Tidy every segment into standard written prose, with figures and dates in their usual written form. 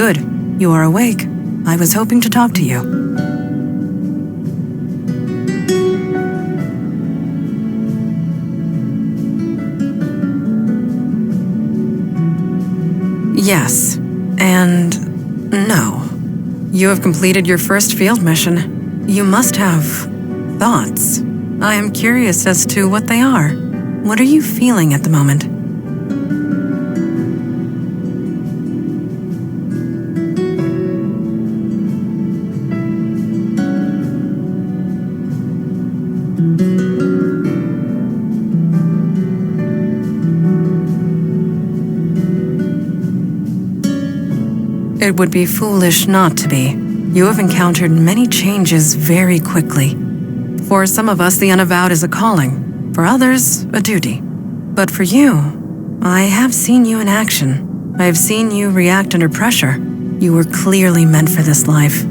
Good. You are awake. I was hoping to talk to you. Yes. And no. You have completed your first field mission. You must have thoughts. I am curious as to what they are. What are you feeling at the moment? It would be foolish not to be. You have encountered many changes very quickly. For some of us, the Unavowed is a calling. For others, a duty. But for you, I have seen you in action. I have seen you react under pressure. You were clearly meant for this life.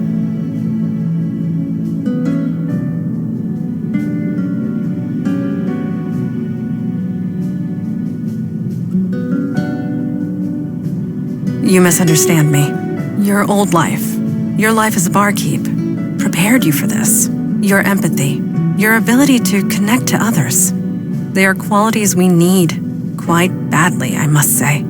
You misunderstand me. Your old life, your life as a barkeep, prepared you for this. Your empathy, your ability to connect to others. They are qualities we need, quite badly, I must say.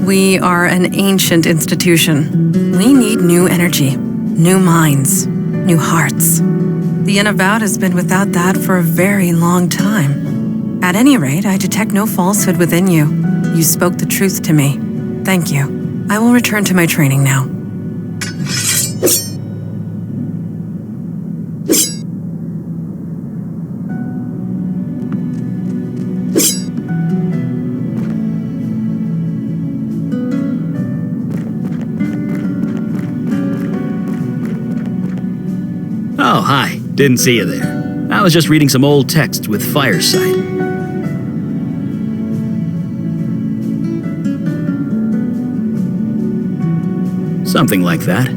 We are an ancient institution. We need new energy, new minds, new hearts. The Unavowed has been without that for a very long time. At any rate, I detect no falsehood within you. You spoke the truth to me. Thank you. I will return to my training now. Oh, hi. Didn't see you there. I was just reading some old texts with Firesight. Something like that.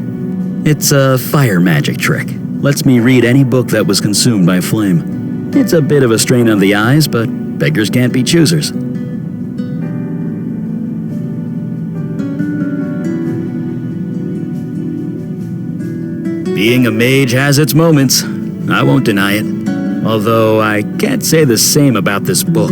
It's a fire magic trick. Lets me read any book that was consumed by flame. It's a bit of a strain on the eyes, but beggars can't be choosers. Being a mage has its moments. I won't deny it. Although I can't say the same about this book.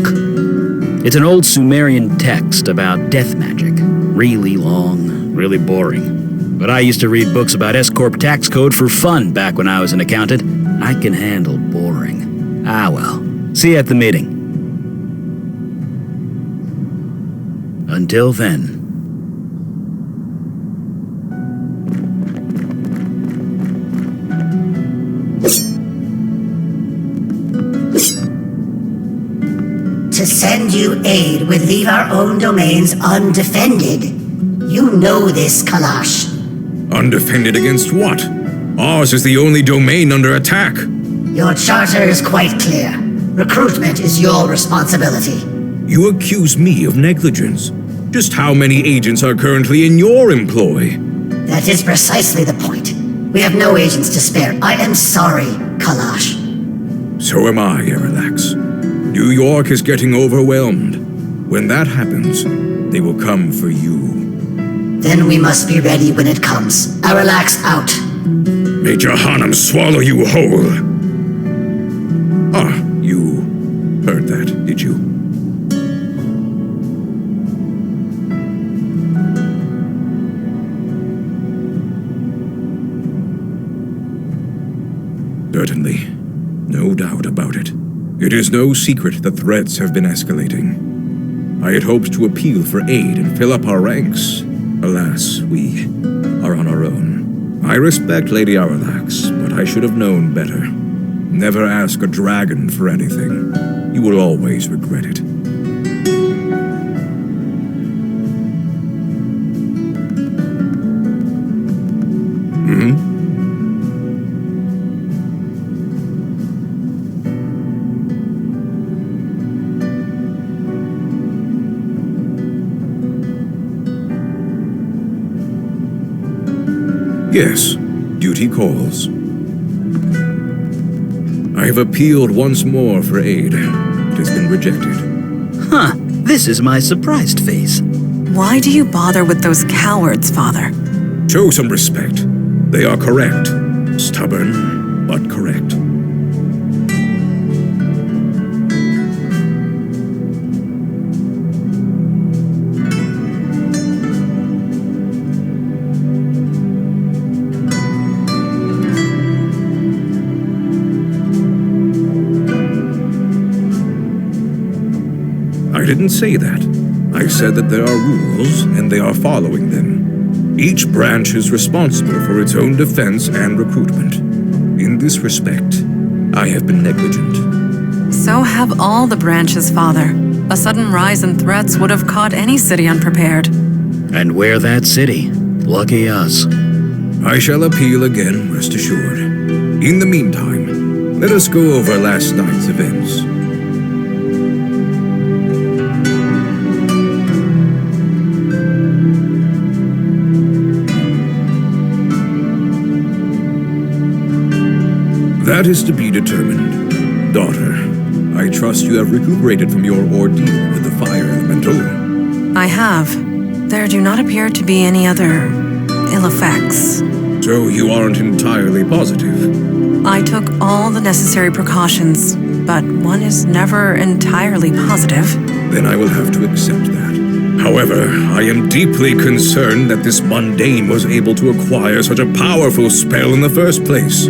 It's an old Sumerian text about death magic. Really long, really boring. But I used to read books about S-Corp tax code for fun back when I was an accountant. I can handle boring. Ah well. See you at the meeting. Until then. To send you aid would leave our own domains undefended. You know this, Kalash. Undefended against what? Ours is the only domain under attack. Your charter is quite clear. Recruitment is your responsibility. You accuse me of negligence. Just how many agents are currently in your employ? That is precisely the point. We have no agents to spare. I am sorry, Kalash. So am I, Erelax. New York is getting overwhelmed. When that happens, they will come for you. Then we must be ready when it comes. Erelax out. May Jahannam swallow you whole. Ah, you heard that, did you? Certainly. No doubt about it. It is no secret that threats have been escalating. I had hoped to appeal for aid and fill up our ranks. Alas, we are on our own. I respect Lady Aralax, but I should have known better. Never ask a dragon for anything. You will always regret it. Yes, duty calls. I have appealed once more for aid. It has been rejected. Huh, this is my surprised face. Why do you bother with those cowards, Father? Show some respect. They are correct. Stubborn, but correct. I didn't say that. I said that there are rules, and they are following them. Each branch is responsible for its own defense and recruitment. In this respect, I have been negligent. So have all the branches, Father. A sudden rise in threats would have caught any city unprepared. And we're that city. Lucky us. I shall appeal again, rest assured. In the meantime, let us go over last night's events. That is to be determined. Daughter, I trust you have recuperated from your ordeal with the fire elemental. I have. There do not appear to be any other ill effects. So you aren't entirely positive? I took all the necessary precautions, but one is never entirely positive. Then I will have to accept that. However, I am deeply concerned that this mundane was able to acquire such a powerful spell in the first place.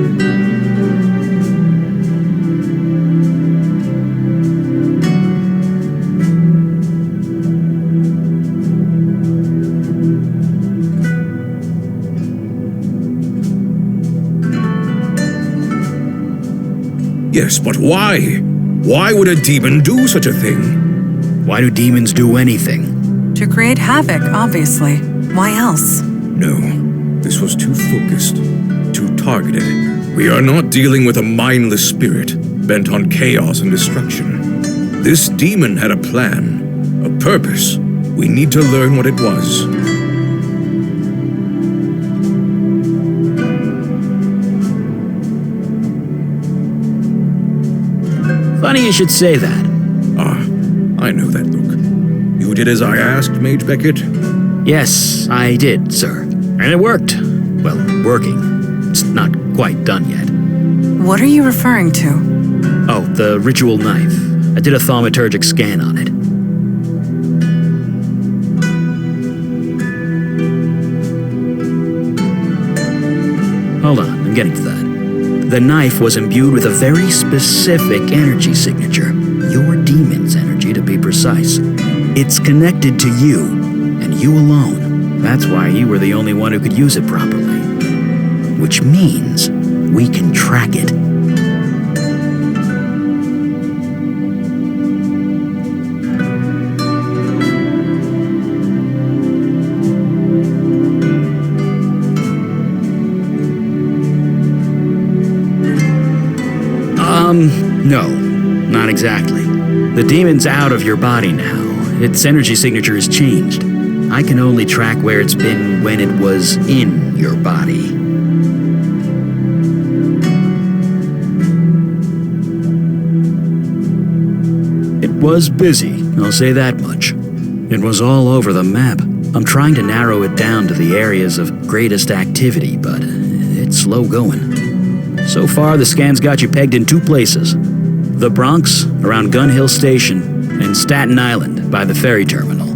Yes, but why? Why would a demon do such a thing? Why do demons do anything? To create havoc, obviously. Why else? No, this was too focused, too targeted. We are not dealing with a mindless spirit bent on chaos and destruction. This demon had a plan, a purpose. We need to learn what it was. Funny you should say that. Ah, I know that look. You did as I asked, Mage Beckett? Yes, I did, sir. And it worked. Well, working. It's not quite done yet. What are you referring to? Oh, the ritual knife. I did a thaumaturgic scan on it. Hold on, I'm getting to that. The knife was imbued with a very specific energy signature. Your demon's energy, to be precise. It's connected to you, and you alone. That's why you were the only one who could use it properly. Which means we can track it. No, not exactly. The demon's out of your body now. Its energy signature has changed. I can only track where it's been when it was in your body. It was busy, I'll say that much. It was all over the map. I'm trying to narrow it down to the areas of greatest activity, but it's slow going. So far, the scan's got you pegged in two places. The Bronx, around Gun Hill Station, and Staten Island, by the ferry terminal.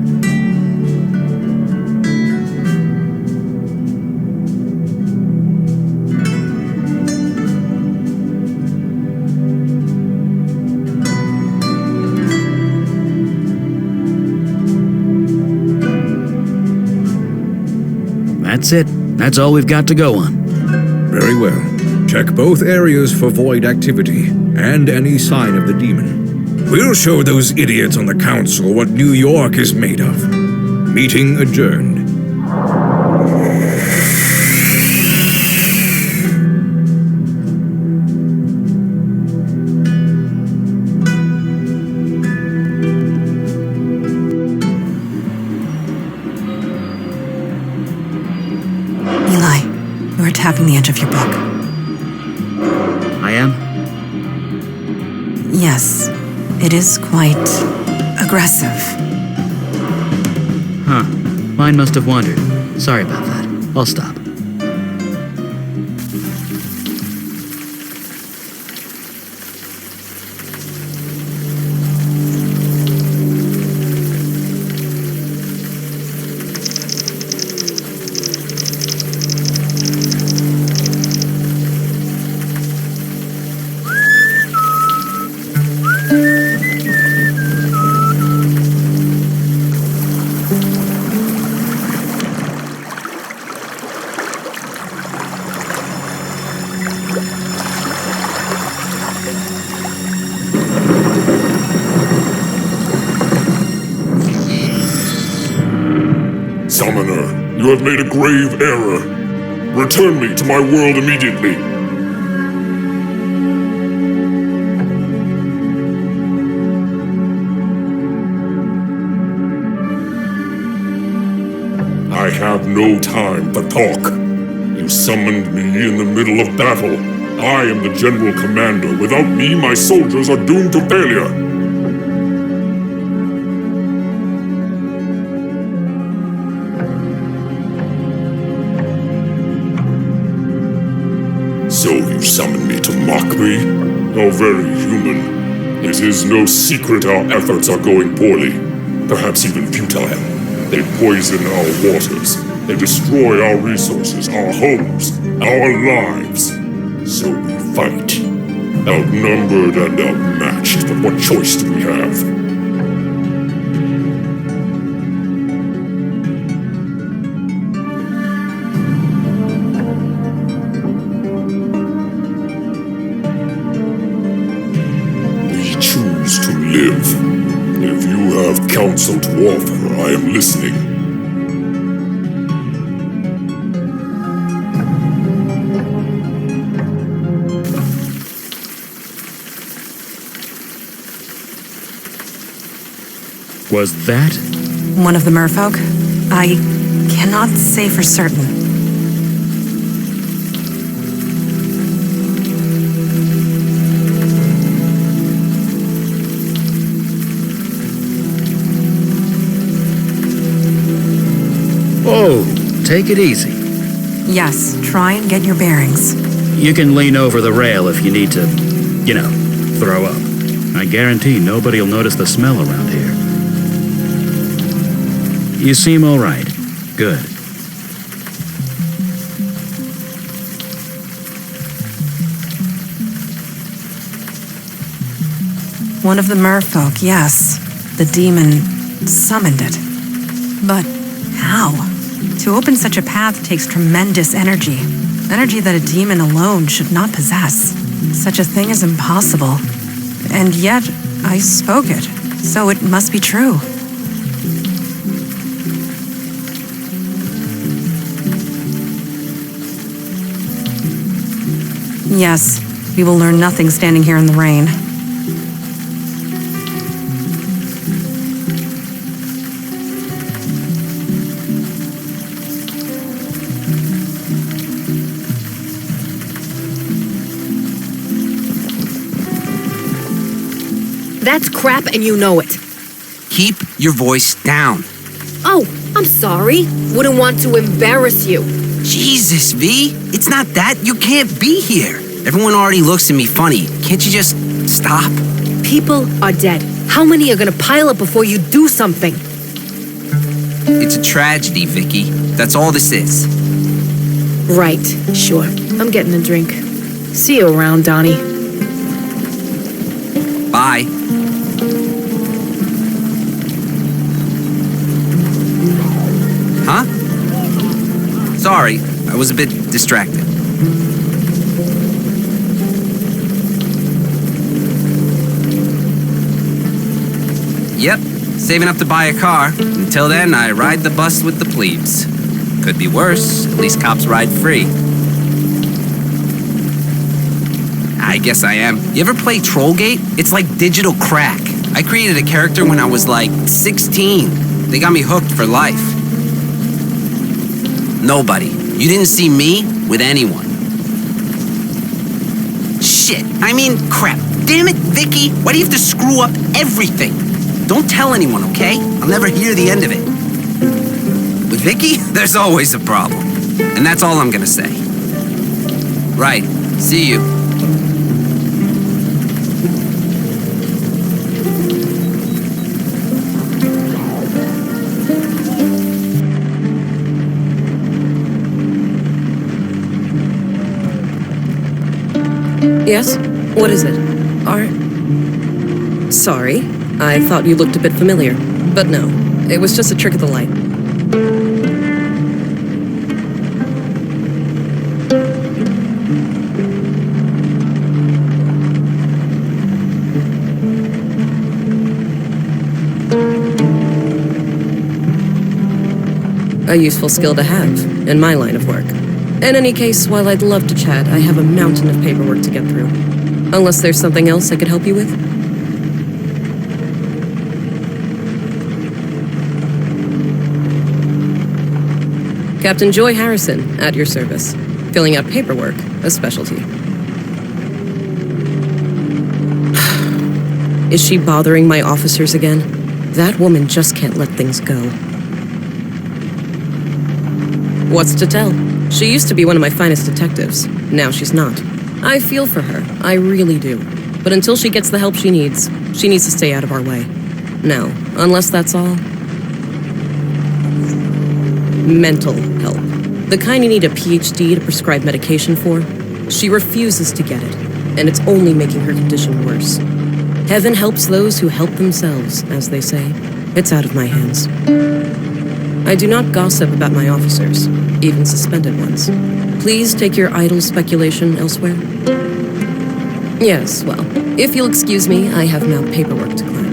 That's it. That's all we've got to go on. Very well. Check both areas for void activity and any sign of the demon. We'll show those idiots on the council what New York is made of. Meeting adjourned. Eli, your tapping the edge of your book. I am? Yes, it is quite aggressive. Huh. Mine must have wandered. Sorry about that. I'll stop. Summoner, you have made a grave error. Return me to my world immediately. I have no time to talk. You summoned me in the middle of battle. I am the General Commander. Without me, my soldiers are doomed to failure. So you summoned me to mock me? How very human. It is no secret our efforts are going poorly, perhaps even futile. They poison our waters. They destroy our resources, our homes, our lives. So we fight. Outnumbered and outmatched, but what choice do we have? To live. If you have counsel to offer, I am listening. Was that? One of the merfolk? I cannot say for certain. Oh, take it easy. Yes, try and get your bearings. You can lean over the rail if you need to, throw up. I guarantee nobody'll notice the smell around here. You seem all right. Good. One of the merfolk, yes. The demon summoned it. But how? To open such a path takes tremendous energy. Energy that a demon alone should not possess. Such a thing is impossible. And yet, I spoke it, so it must be true. Yes, we will learn nothing standing here in the rain. That's crap and you know it. Keep your voice down. Oh, I'm sorry. Wouldn't want to embarrass you. Jesus, V. It's not that. You can't be here. Everyone already looks at me funny. Can't you just stop? People are dead. How many are gonna pile up before you do something? It's a tragedy, Vicky. That's all this is. Right, sure. I'm getting a drink. See you around, Donnie. Bye. Huh? Sorry, I was a bit distracted. Yep, saving up to buy a car. Until then, I ride the bus with the plebes. Could be worse, at least cops ride free. I guess I am. You ever play Trollgate? It's like digital crack. I created a character when I was like 16. They got me hooked for life. Nobody You didn't see me with anyone. Shit, I mean, crap. Damn it, Vicky, why do you have to screw up everything? Don't tell anyone, okay? I'll never hear the end of it. With Vicky, there's always a problem. And that's all I'm gonna say. Right, see you. Yes? What is it? Sorry. I thought you looked a bit familiar. But no, it was just a trick of the light. A useful skill to have in my line of work. In any case, while I'd love to chat, I have a mountain of paperwork to get through. Unless there's something else I could help you with? Captain Joy Harrison, at your service. Filling out paperwork, a specialty. Is she bothering my officers again? That woman just can't let things go. What's to tell? She used to be one of my finest detectives. Now she's not. I feel for her, I really do. But until she gets the help she needs to stay out of our way. Now, unless that's all... mental help. The kind you need a PhD to prescribe medication for. She refuses to get it, and it's only making her condition worse. Heaven helps those who help themselves, as they say. It's out of my hands. I do not gossip about my officers, even suspended ones. Please take your idle speculation elsewhere. Yes, well, if you'll excuse me, I have now paperwork to climb.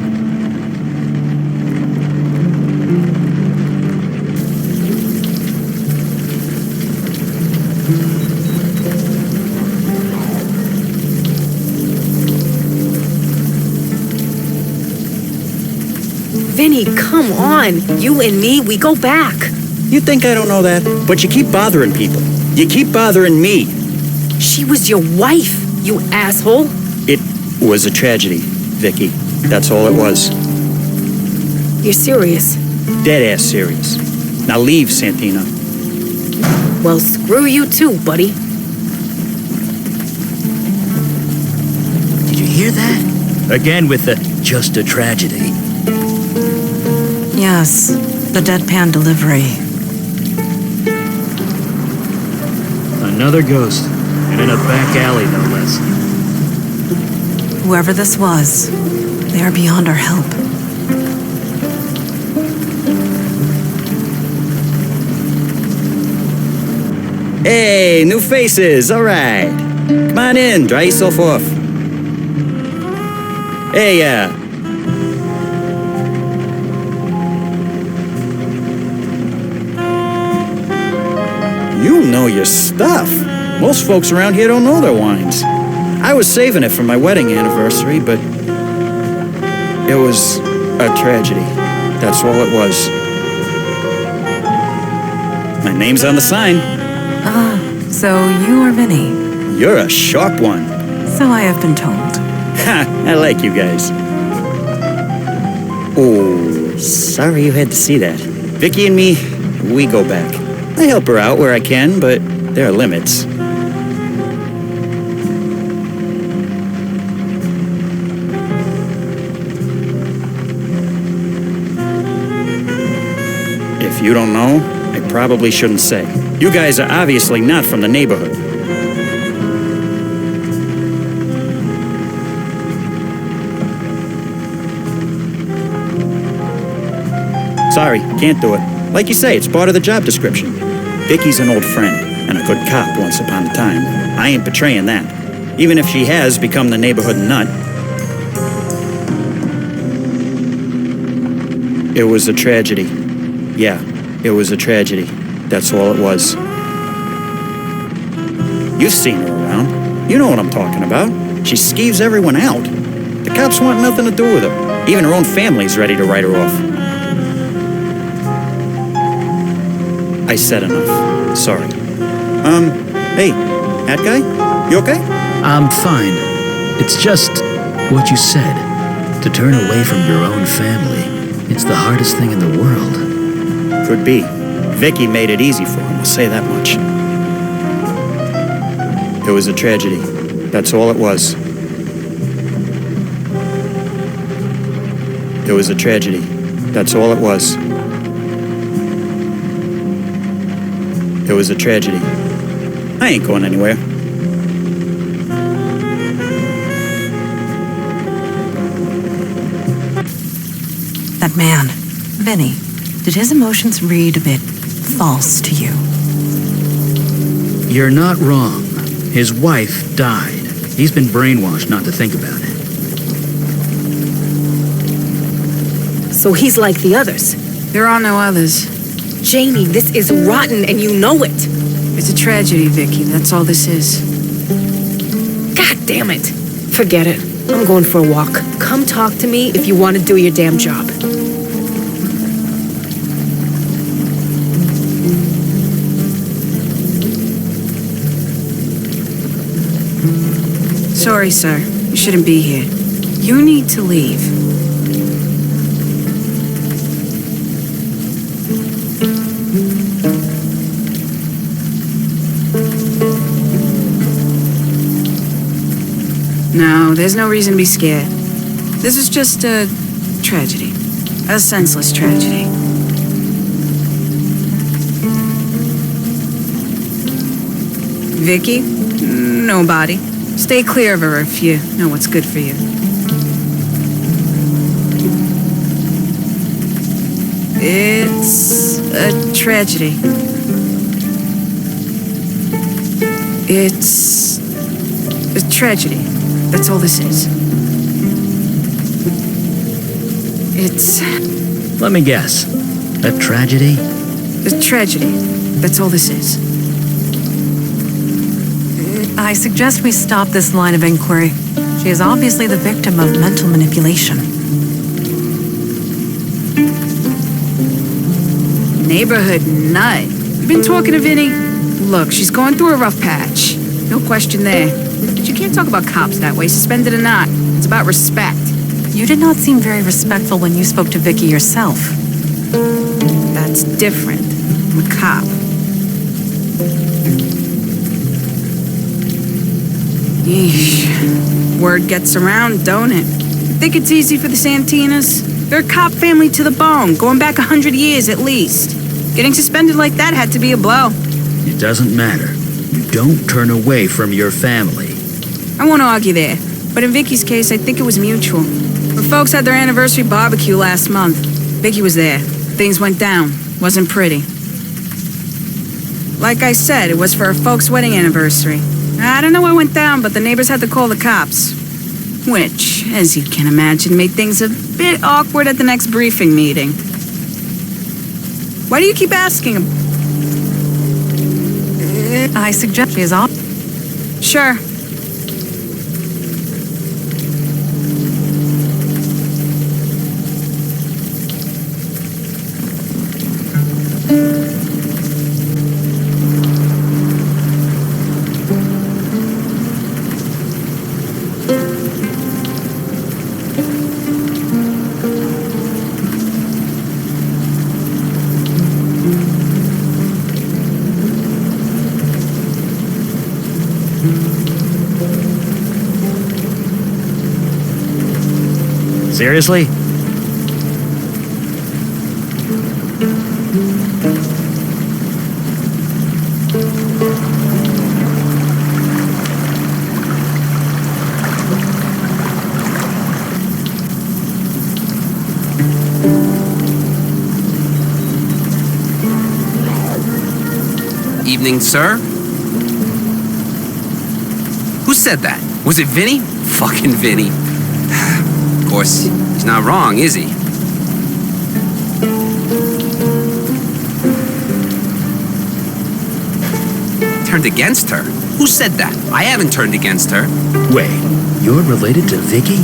Vinny, come on. You and me, we go back. You think I don't know that? But you keep bothering people. You keep bothering me. She was your wife, you asshole. It was a tragedy, Vicky. That's all it was. You're serious? Dead-ass serious. Now leave, Santina. Well, screw you too, buddy. Did you hear that? Again with the just a tragedy. Yes, the deadpan delivery. Another ghost, and in a back alley, no less. Whoever this was, they are beyond our help. Hey, new faces, all right. Come on in, dry yourself off. Hey, you know your stuff. Most folks around here don't know their wines. I was saving it for my wedding anniversary, but it was a tragedy. That's all it was. My name's on the sign. Ah, so you are Vinny. You're a sharp one. So I have been told. Ha! I like you guys. Oh, sorry you had to see that. Vicky and me, we go back. I help her out where I can, but there are limits. If you don't know, I probably shouldn't say. You guys are obviously not from the neighborhood. Sorry, can't do it. Like you say, it's part of the job description. Vicky's an old friend, and a good cop once upon a time. I ain't betraying that, even if she has become the neighborhood nut. It was a tragedy. Yeah, it was a tragedy. That's all it was. You've seen her around. You know what I'm talking about. She skeeves everyone out. The cops want nothing to do with her. Even her own family's ready to write her off. I said enough. Sorry. Hey, hat guy? You okay? I'm fine. It's just what you said. To turn away from your own family, it's the hardest thing in the world. Could be. Vicky made it easy for him, we'll say that much. It was a tragedy. That's all it was. It was a tragedy. That's all it was. It was a tragedy. I ain't going anywhere. That man, Vinny, did his emotions read a bit false to you? You're not wrong. His wife died. He's been brainwashed not to think about it. So he's like the others. There are no others. Jamie, this is rotten and you know it. It's a tragedy, Vicky. That's all this is. God damn it. Forget it. I'm going for a walk. Come talk to me if you want to do your damn job. Sorry, sir. You shouldn't be here. You need to leave. No, there's no reason to be scared. This is just a tragedy. A senseless tragedy. Vicky? Nobody. Stay clear of her if you know what's good for you. It's a tragedy. It's a tragedy. That's all this is. It's Let me guess. A tragedy? a tragedy. That's all this is. I suggest we stop this line of inquiry. She is obviously the victim of mental manipulation. Neighborhood nut. You been talking to Vinny? Look, she's going through a rough patch. No question there. But you can't talk about cops that way, suspended or not. It's about respect. You did not seem very respectful when you spoke to Vicky yourself. That's different. I'm a cop. Yeesh. Word gets around, don't it? Think it's easy for the Santinas? They're a cop family to the bone, going back 100 years at least. Getting suspended like that had to be a blow. It doesn't matter. You don't turn away from your family. I won't argue there, but in Vicky's case, I think it was mutual. Her folks had their anniversary barbecue last month. Vicky was there. Things went down. Wasn't pretty. Like I said, it was for her folks' wedding anniversary. I don't know what went down, but the neighbors had to call the cops. Which, as you can imagine, made things a bit awkward at the next briefing meeting. Why do you keep asking him? I suggest she is off. Sure. Seriously? Evening, sir. Who said that? Was it Vinny? Fucking Vinny. Of course, he's not wrong, is he? Turned against her? Who said that? I haven't turned against her. Wait, you're related to Vicky?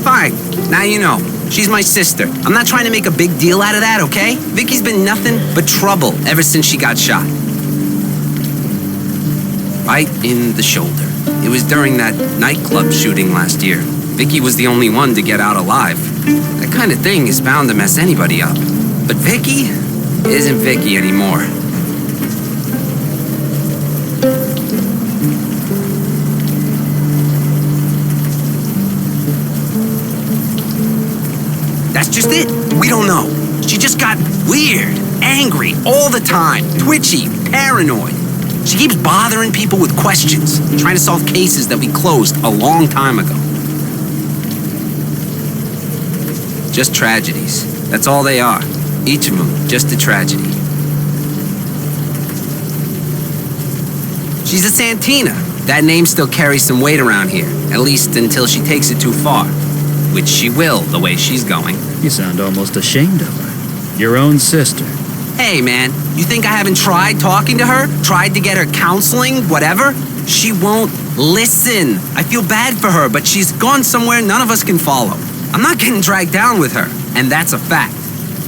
Fine, now you know. She's my sister. I'm not trying to make a big deal out of that, okay? Vicky's been nothing but trouble ever since she got shot. right in the shoulder. It was during that nightclub shooting last year. Vicky was the only one to get out alive. That kind of thing is bound to mess anybody up. But Vicky isn't Vicky anymore. That's just it. We don't know. She just got weird, angry all the time, twitchy, paranoid. She keeps bothering people with questions, trying to solve cases that we closed a long time ago. Just tragedies. That's all they are. Each of them, just a tragedy. She's a Santina. That name still carries some weight around here, at least until she takes it too far. Which she will, the way she's going. You sound almost ashamed of her. Your own sister. Hey, man, you think I haven't tried talking to her? Tried to get her counseling, whatever? She won't listen. I feel bad for her, but she's gone somewhere none of us can follow. I'm not getting dragged down with her, and that's a fact.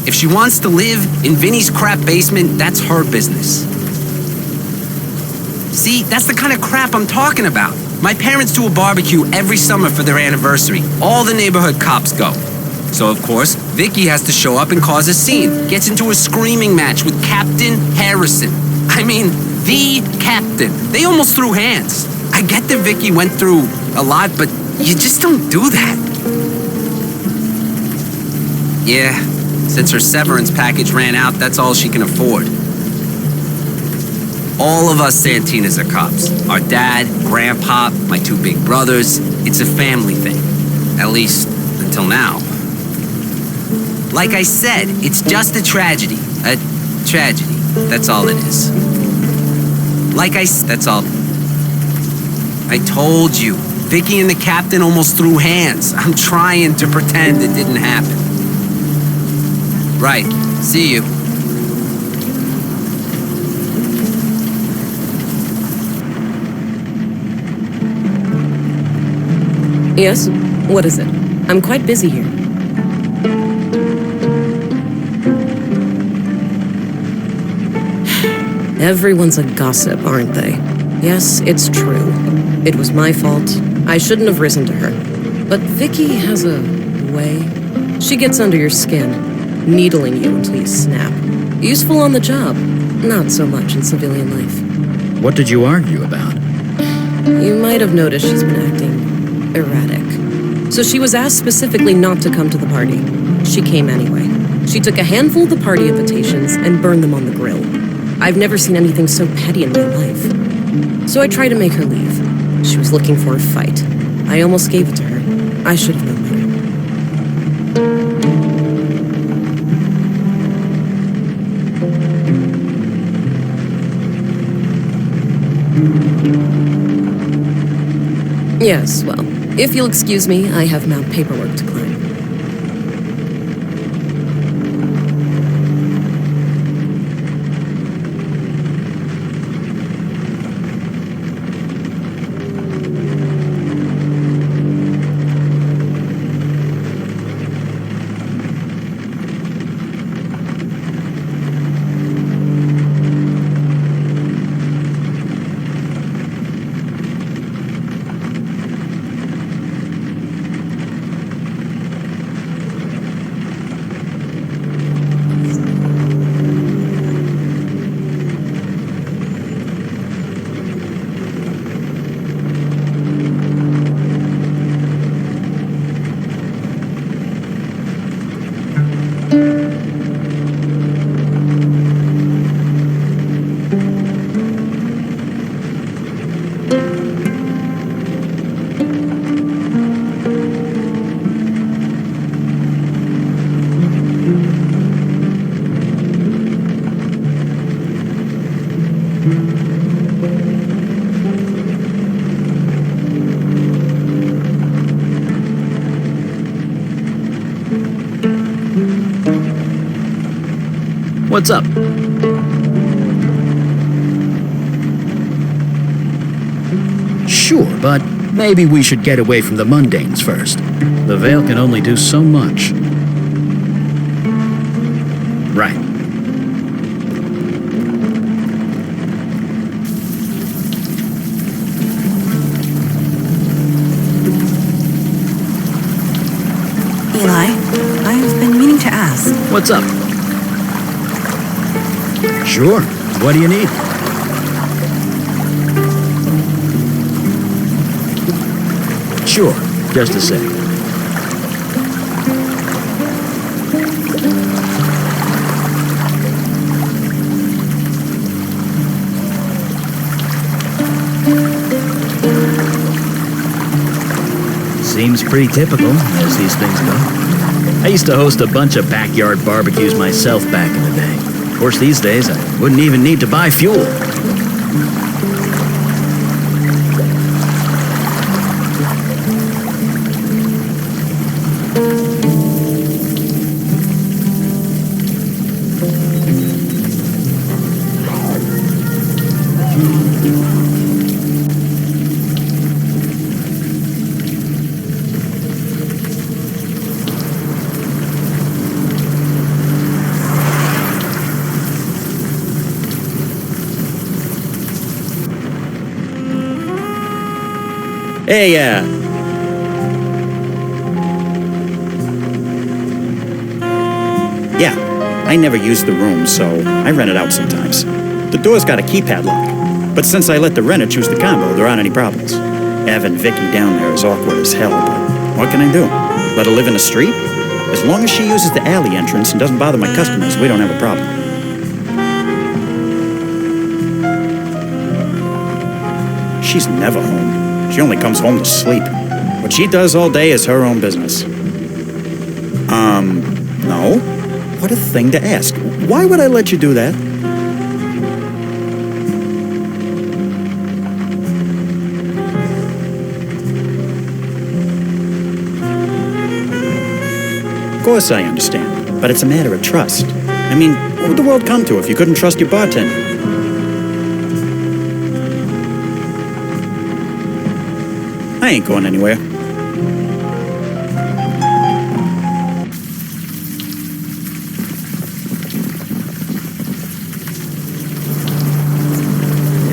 If she wants to live in Vinny's crap basement, that's her business. See, that's the kind of crap I'm talking about. My parents do a barbecue every summer for their anniversary. All the neighborhood cops go. So, of course, Vicky has to show up and cause a scene. Gets into a screaming match with Captain Harrison. I mean, the captain. They almost threw hands. I get that Vicky went through a lot, but you just don't do that. Yeah, since her severance package ran out, that's all she can afford. All of us Santinas are cops. Our dad, grandpa, my two big brothers. It's a family thing. At least, until now. Like I said, it's just a tragedy. A tragedy. That's all it is. That's all. I told you. Vicky and the captain almost threw hands. I'm trying to pretend it didn't happen. Right. See you. Yes? What is it? I'm quite busy here. Everyone's a gossip, aren't they? Yes, it's true. It was my fault. I shouldn't have risen to her. But Vicky has a way. She gets under your skin, needling you until you snap. Useful on the job, not so much in civilian life. What did you argue about? You might have noticed she's been acting erratic. So she was asked specifically not to come to the party. She came anyway. She took a handful of the party invitations and burned them on the grill. I've never seen anything so petty in my life. So I tried to make her leave. She was looking for a fight. I almost gave it to her. I should have known better. Yes, well, if you'll excuse me, I have now paperwork to climb. What's up? Sure, but maybe we should get away from the mundanes first. The Veil can only do so much. Right. Eli, I've been meaning to ask. What's up? Sure. What do you need? Sure. Just a sec. Seems pretty typical, as these things go. I used to host a bunch of backyard barbecues myself back in the day. Of course, these days, I wouldn't even need to buy fuel. Hey, yeah, I never use the room, so I rent it out sometimes. The door's got a keypad lock, but since I let the renter choose the combo, there aren't any problems. Having Vicky down there is awkward as hell, but what can I do? Let her live in the street? As long as she uses the alley entrance and doesn't bother my customers, we don't have a problem. She's never home. She only comes home to sleep. What she does all day is her own business. No? What a thing to ask. Why would I let you do that? Of course I understand, but it's a matter of trust. I mean, what would the world come to if you couldn't trust your bartender? I ain't going anywhere.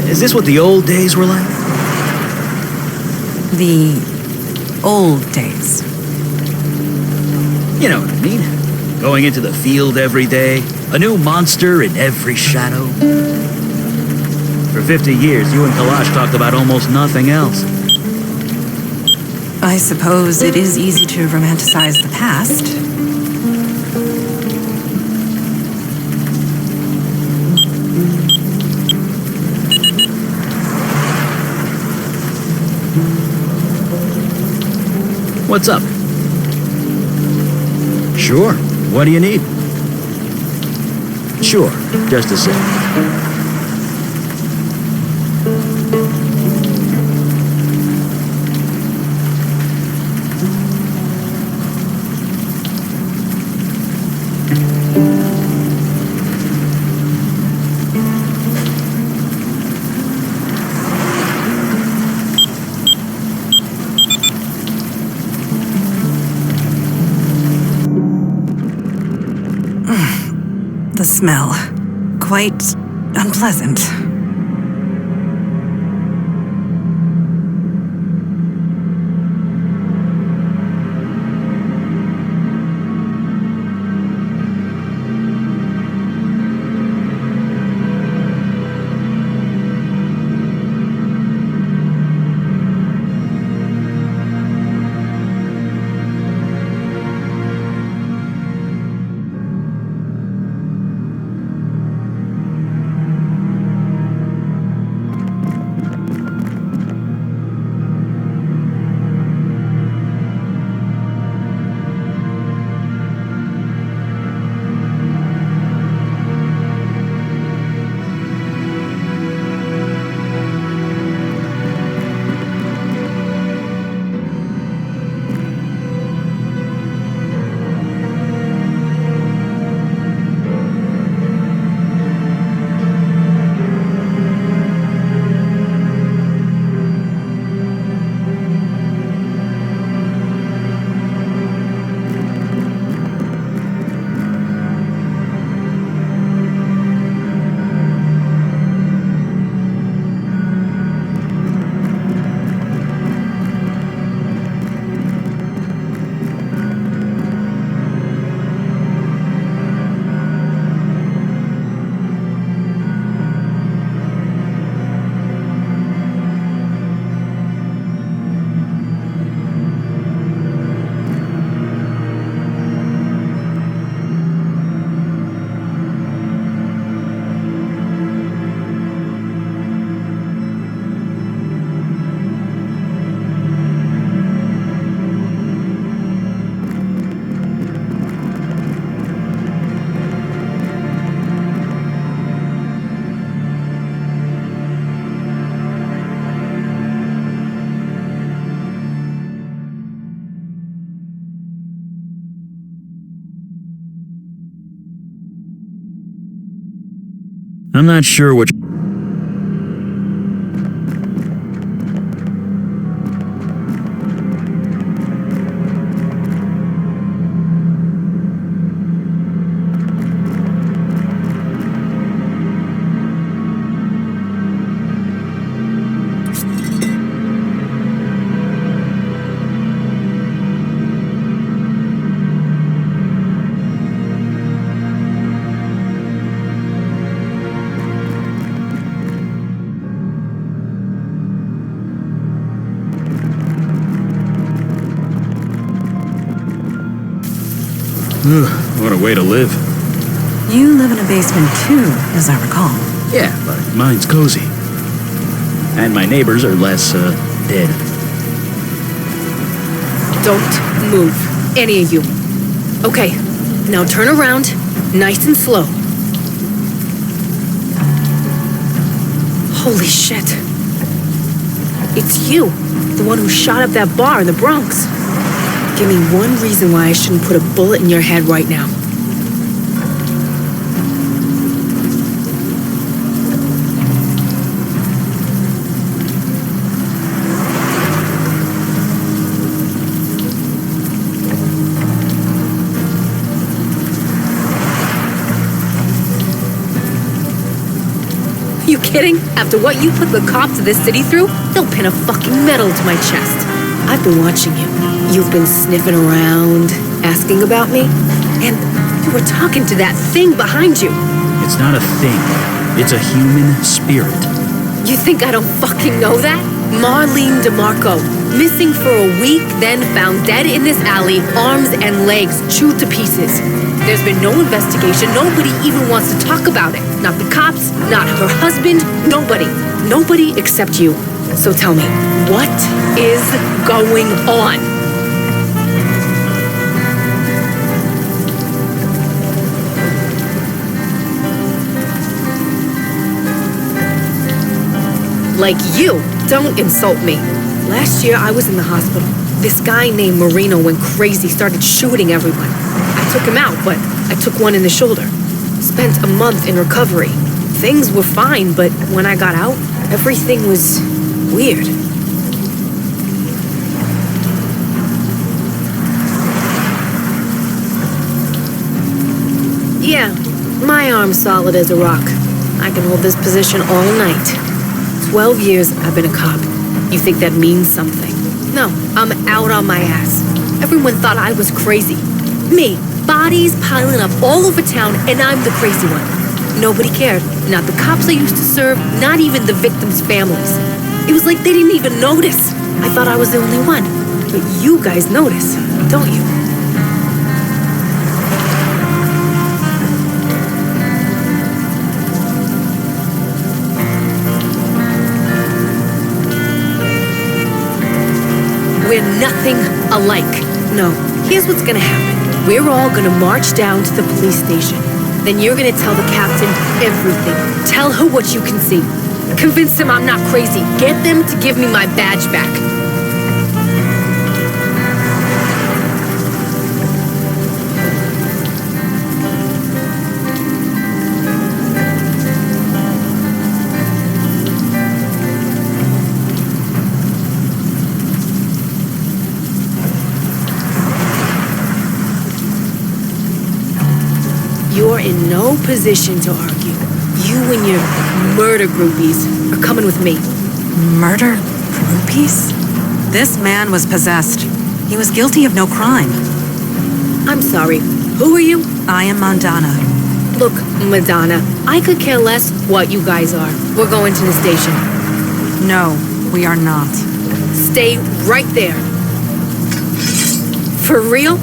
Is this what the old days were like? The old days. You know what I mean. Going into the field every day, a new monster in every shadow. For 50 years, you and Kalash talked about almost nothing else. I suppose it is easy to romanticize the past. What's up? Sure. What do you need? Sure. Just a sec. The smell. Quite unpleasant. I'm not sure what... What a way to live. You live in a basement too, as I recall. Yeah, but mine's cozy. And my neighbors are less, dead. Don't move, any of you. Okay, now turn around, nice and slow. Holy shit. It's you, the one who shot up that bar in the Bronx. Give me one reason why I shouldn't put a bullet in your head right now. You kidding? After what you put the cops of this city through, they'll pin a fucking medal to my chest. I've been watching you. You've been sniffing around, asking about me, and you were talking to that thing behind you. It's not a thing. It's a human spirit. You think I don't fucking know that? Marlene DeMarco, missing for a week, then found dead in this alley, arms and legs chewed to pieces. There's been no investigation. Nobody even wants to talk about it. Not the cops, not her husband, nobody. Nobody except you. So tell me, what is going on? Like you, don't insult me. Last year I was in the hospital. This guy named Marino went crazy, started shooting everyone. I took him out, but I took one in the shoulder. Spent a month in recovery. Things were fine, but when I got out, everything was weird. Yeah, my arm's solid as a rock. I can hold this position all night. 12 years I've been a cop. You think that means something? No, I'm out on my ass. Everyone thought I was crazy. Me, bodies piling up all over town, and I'm the crazy one. Nobody cared. Not the cops I used to serve, not even the victims' families. It was like they didn't even notice. I thought I was the only one. But you guys notice, don't you? We're nothing alike. No, here's what's gonna happen. We're all gonna march down to the police station. Then you're gonna tell the captain everything. Tell her what you can see. Convince them I'm not crazy. Get them to give me my badge back. You're in no position to argue. You and your murder groupies are coming with me. Murder groupies? This man was possessed. He was guilty of no crime. I'm sorry. Who are you? I am Mandana. Look, Madonna, I could care less what you guys are. We're going to the station. No, we are not. Stay right there. For real?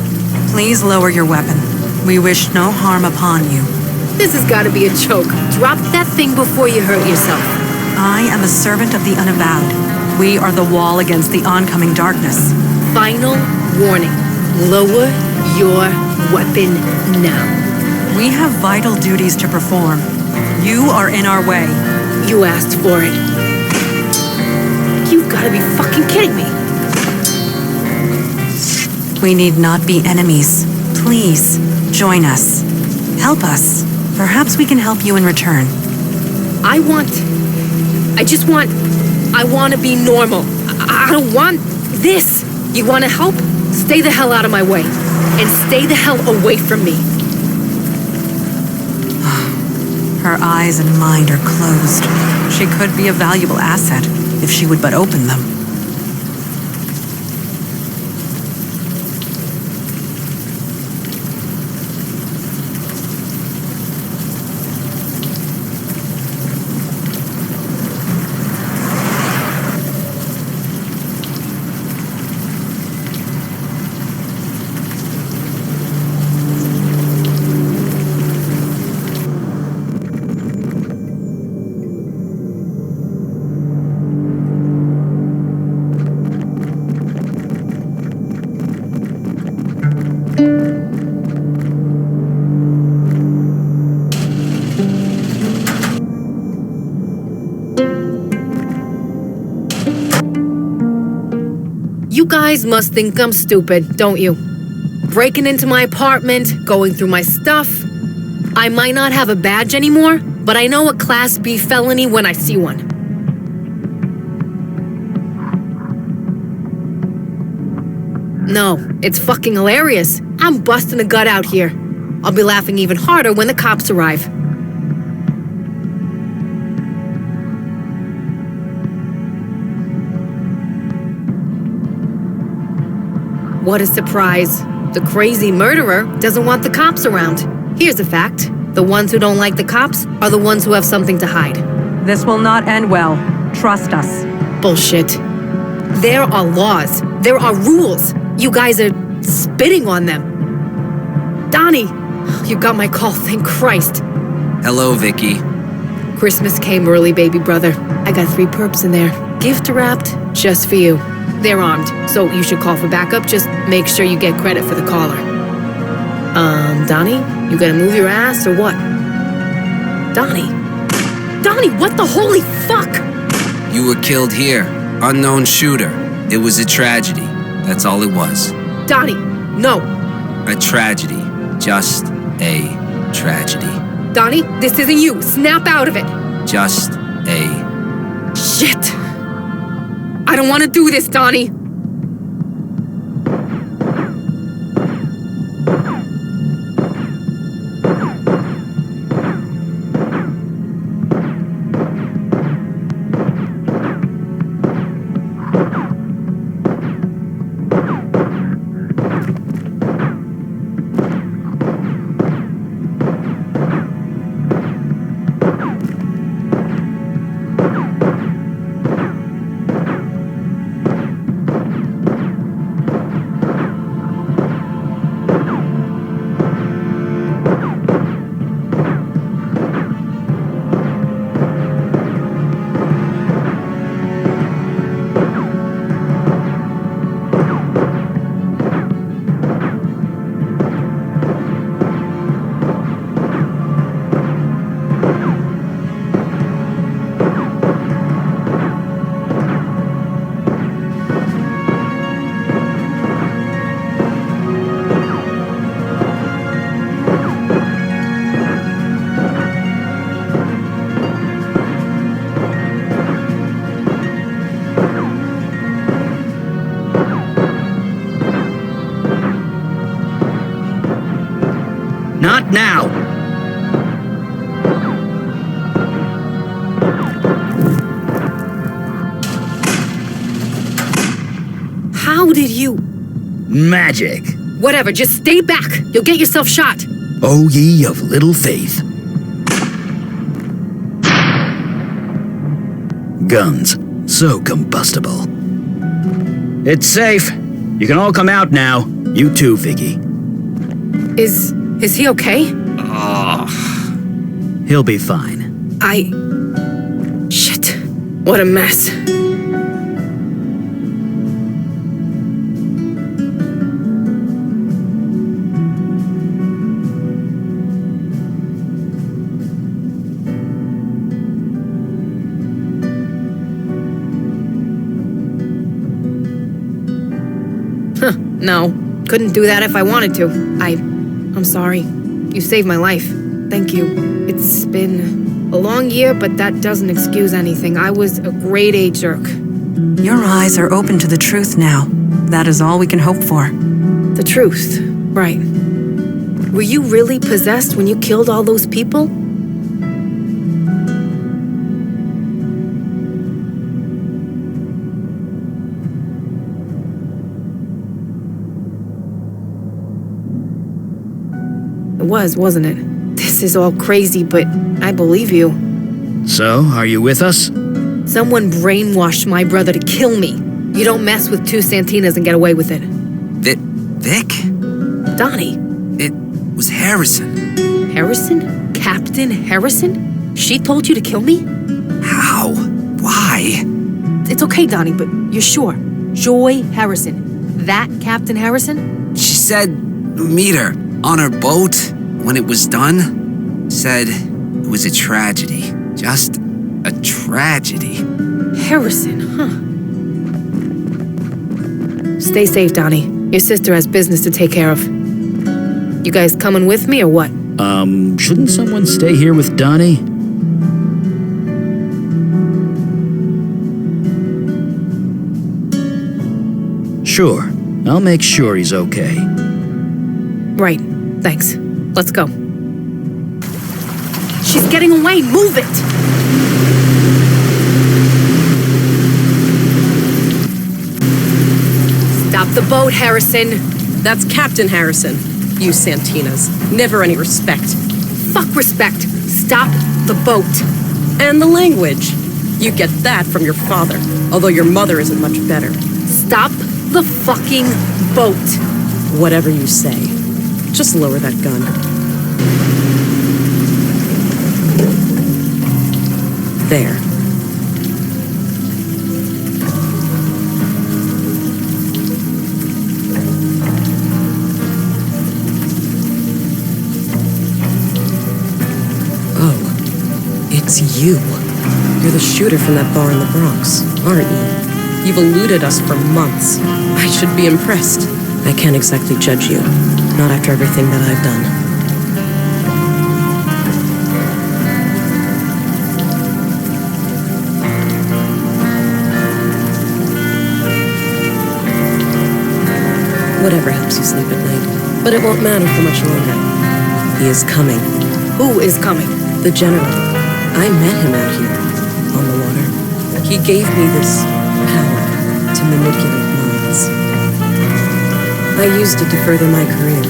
Please lower your weapon. We wish no harm upon you. This has got to be a joke. Drop that thing before you hurt yourself. I am a servant of the Unavowed. We are the wall against the oncoming darkness. Final warning. Lower your weapon now. We have vital duties to perform. You are in our way. You asked for it. You've got to be fucking kidding me. We need not be enemies. Please, join us. Help us. Perhaps we can help you in return. I want to be normal. I don't want this. You want to help? Stay the hell out of my way. And stay the hell away from me. Her eyes and mind are closed. She could be a valuable asset if she would but open them. You guys must think I'm stupid, don't you? Breaking into my apartment, going through my stuff. I might not have a badge anymore, but I know a Class B felony when I see one. No, it's fucking hilarious. I'm busting a gut out here. I'll be laughing even harder when the cops arrive. What a surprise. The crazy murderer doesn't want the cops around. Here's a fact. The ones who don't like the cops are the ones who have something to hide. This will not end well. Trust us. Bullshit. There are laws. There are rules. You guys are spitting on them. Donnie, you got my call, thank Christ. Hello, Vicky. Christmas came early, baby brother. I got 3 perps in there. Gift wrapped just for you. They're armed, so you should call for backup. Just make sure you get credit for the caller. Donnie, you gonna move your ass or what? Donnie? Donnie, what the holy fuck? You were killed here. Unknown shooter. It was a tragedy. That's all it was. Donnie, no. A tragedy. Just a tragedy. Donnie, this isn't you. Snap out of it. Just a... Shit. I don't want to do this, Donnie. Not now! How did you... Magic! Whatever, just stay back. You'll get yourself shot. O ye of little faith. Guns, so combustible. It's safe. You can all come out now. You too, Vicky. Is he okay? He'll be fine. Shit. What a mess. No, couldn't do that if I wanted to. I'm sorry. You saved my life. Thank you. It's been A long year, but that doesn't excuse anything. I was a grade A jerk. Your eyes are open to the truth now. That is all we can hope for. The truth, right. Were you really possessed when you killed all those people? It was, wasn't it? This is all crazy, but I believe you. So, are you with us? Someone brainwashed my brother to kill me. You don't mess with two Santinas and get away with it. Vic? Donnie. It was Harrison. Harrison? Captain Harrison? She told you to kill me? How? Why? It's okay, Donnie, but you're sure? Joy Harrison. That Captain Harrison? She said meet her on her boat when it was done. Said it was a tragedy. Just a tragedy. Harrison, huh? Stay safe, Donnie. Your sister has business to take care of. You guys coming with me or what? Shouldn't someone stay here with Donnie? Sure. I'll make sure he's okay. Right. Thanks. Let's go. She's getting away. Move it! Stop the boat, Harrison. That's Captain Harrison. You Santinas. Never any respect. Fuck respect. Stop the boat. And the language. You get that from your father, although your mother isn't much better. Stop the fucking boat. Whatever you say. Just lower that gun. There. Oh, it's you. You're the shooter from that bar in the Bronx, aren't you? You've eluded us for months. I should be impressed. I can't exactly judge you. Not after everything that I've done. Whatever helps you sleep at night. But it won't matter for much longer. He is coming. Who is coming? The General. I met him out here, on the water. He gave me this power to manipulate minds. I used it to further my career,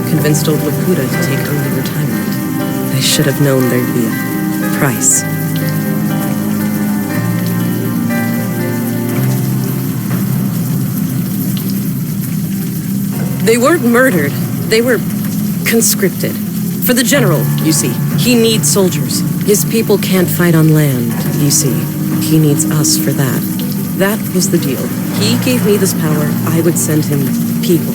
convinced old Laputa to take early retirement. I should have known there'd be a price. They weren't murdered. They were conscripted. For the General, you see. He needs soldiers. His people can't fight on land, you see. He needs us for that. That was the deal. He gave me this power. I would send him people.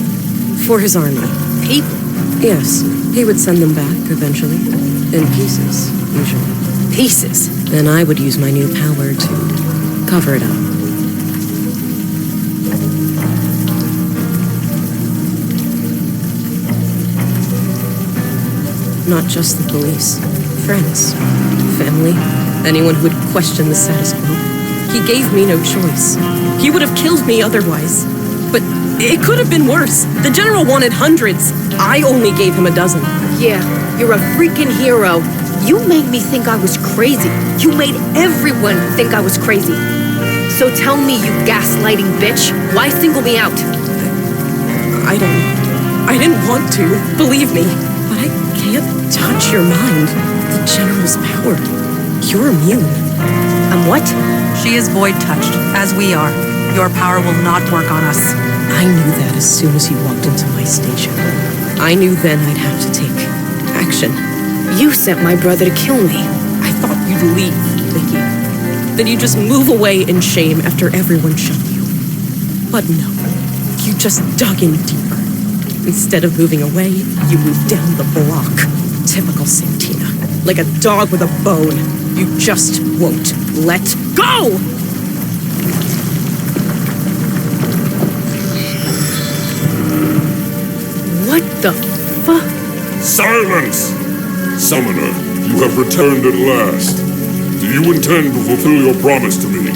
For his army. People? Yes. He would send them back, eventually. In pieces, usually. Pieces? Then I would use my new power to cover it up. Not just the police. Friends. Family. Anyone who would question the status quo. He gave me no choice. He would have killed me otherwise. But it could have been worse. The General wanted hundreds. I only gave him a dozen. Yeah, you're a freaking hero. You made me think I was crazy. You made everyone think I was crazy. So tell me, you gaslighting bitch, why single me out? I didn't want to, believe me. But I can't touch your mind. The General's power. You're immune. I'm what? She is void-touched, as we are. Your power will not work on us. I knew that as soon as you walked into my station. I knew then I'd have to take action. You sent my brother to kill me. I thought you'd leave, Vicky. That you'd just move away in shame after everyone shunned you. But no, you just dug in deeper. Instead of moving away, you moved down the block. Typical Santina. Like a dog with a bone. You just won't let go! What the fuck? Silence! Summoner, You have returned at last. Do you intend to fulfill your promise to me?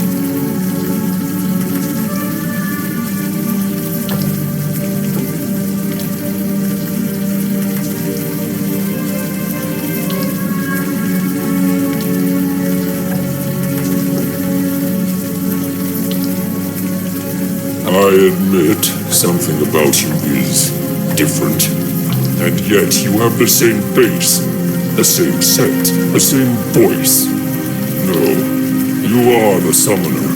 I admit something about you is different. And yet you have the same face, the same scent, the same voice. No, you are the summoner.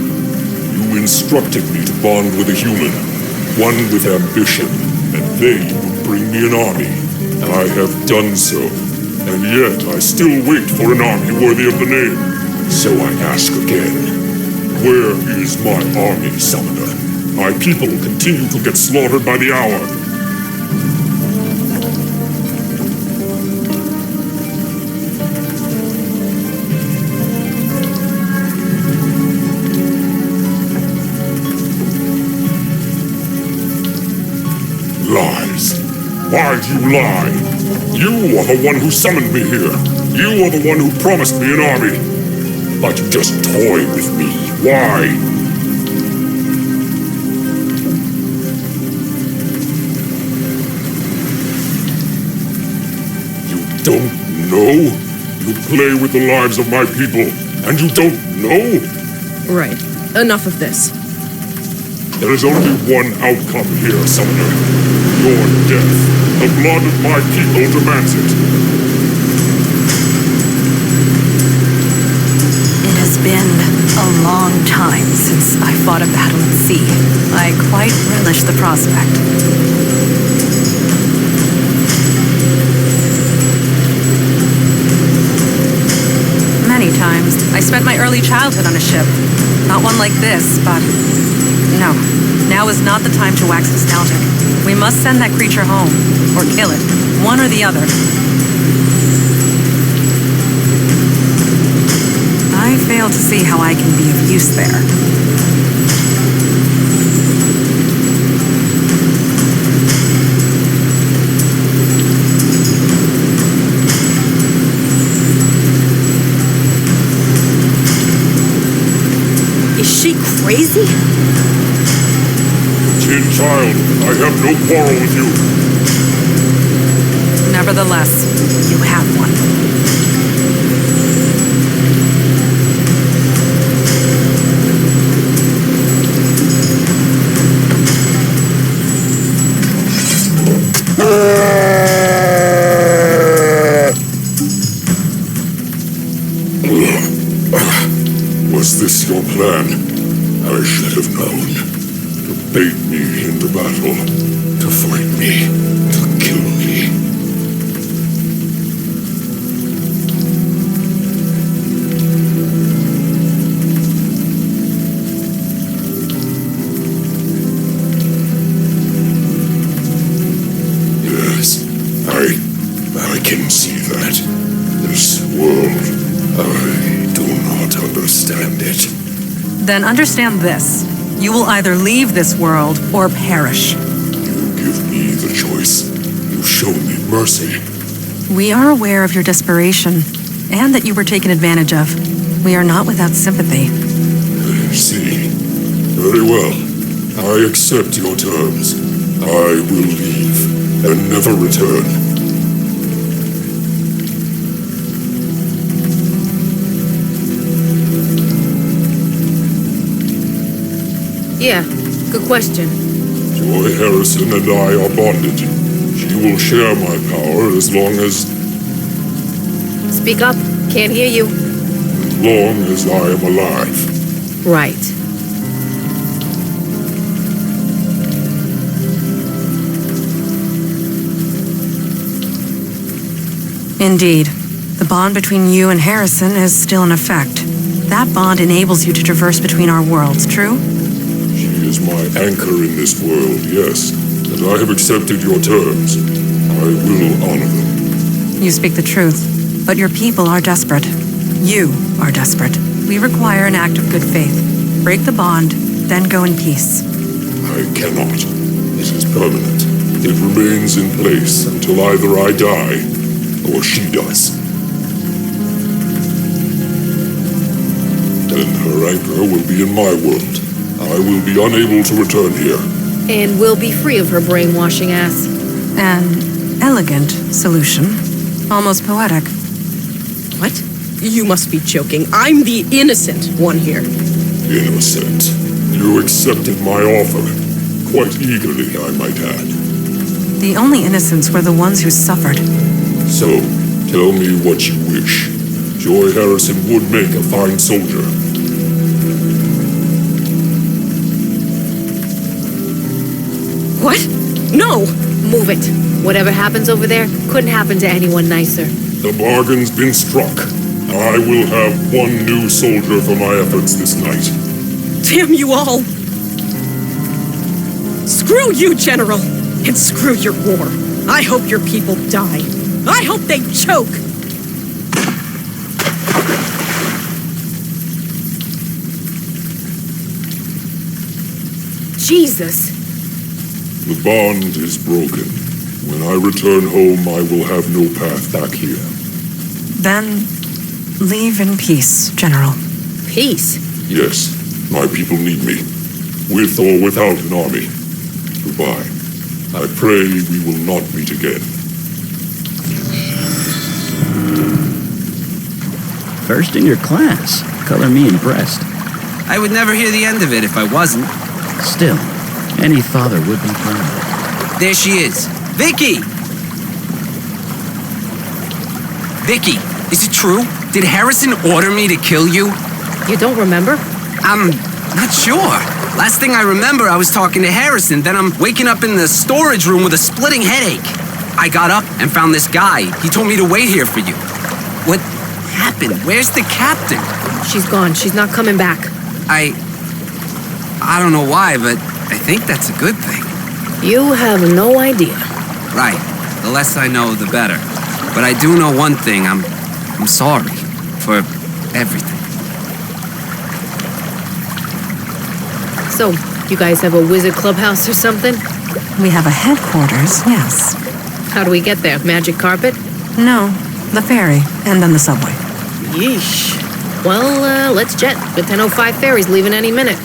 You instructed me to bond with a human, one with ambition, and they would bring me an army. I have done so, and yet I still wait for an army worthy of the name. So I ask again, where is my army, summoner? My people continue to get slaughtered by the hour. Lies. Why do you lie? You are the one who summoned me here. You are the one who promised me an army. But you just toy with me. Why? Don't know? You play with the lives of my people, and you don't know? Right. Enough of this. There is only one outcome here, Summoner. Your death. The blood of my people demands it. It has been a long time since I fought a battle at sea. I quite relish the prospect. Many times. I spent my early childhood on a ship. Not one like this, but... No. Now is not the time to wax nostalgic. We must send that creature home. Or kill it. One or the other. I fail to see how I can be of use there. Is she crazy? Tin child, I have no quarrel with you. Nevertheless, you have one. Was this your plan? I should have known. To bait me into battle. To fight me. To kill me. Yes, I can see that. This world, I do not understand it. Then understand this. You will either leave this world or perish. You give me the choice. You show me mercy. We are aware of your desperation, and that you were taken advantage of. We are not without sympathy. I see. Very well. I accept your terms. I will leave, and never return. Yeah, good question. Joy Harrison and I are bonded. She will share my power as long as Speak up. Can't hear you. I am alive. Right. Indeed. The bond between you and Harrison is still in effect. That bond enables you to traverse between our worlds, true? She is my anchor in this world, yes. And I have accepted your terms. I will honor them. You speak the truth, but your people are desperate. You are desperate. We require an act of good faith. Break the bond, then go in peace. I cannot. It is permanent. It remains in place until either I die or she does. Her anchor will be in my world. I will be unable to return here. And we'll be free of her brainwashing ass. An elegant solution. Almost poetic. What? You must be joking. I'm the innocent one here. Innocent. You accepted my offer. Quite eagerly, I might add. The only innocents were the ones who suffered. So, tell me what you wish. Joy Harrison would make a fine soldier. What? No! Move it. Whatever happens over there couldn't happen to anyone nicer. The bargain's been struck. I will have one new soldier for my efforts this night. Damn you all! Screw you, General! And screw your war. I hope your people die. I hope they choke! Jesus! The bond is broken. When I return home, I will have no path back here. Then, leave in peace, General. Peace? Yes, my people need me. With or without an army. Goodbye. I pray we will not meet again. First in your class. Color me impressed. I would never hear the end of it if I wasn't. Still, any father would be proud. There she is. Vicky! Vicky, is it true? Did Harrison order me to kill you? You don't remember? I'm not sure. Last thing I remember, I was talking to Harrison, then I'm waking up in the storage room with a splitting headache. I got up and found this guy. He told me to wait here for you. What happened? Where's the captain? She's gone. She's not coming back. I don't know why, but I think that's a good thing. You have no idea. Right. The less I know, the better. But I do know one thing. I'm sorry for everything. So, you guys have a wizard clubhouse or something? We have a headquarters, yes. How do we get there? Magic carpet? No, the ferry, and then the subway. Yeesh. Well, let's jet. The 10:05 ferry's leaving any minute.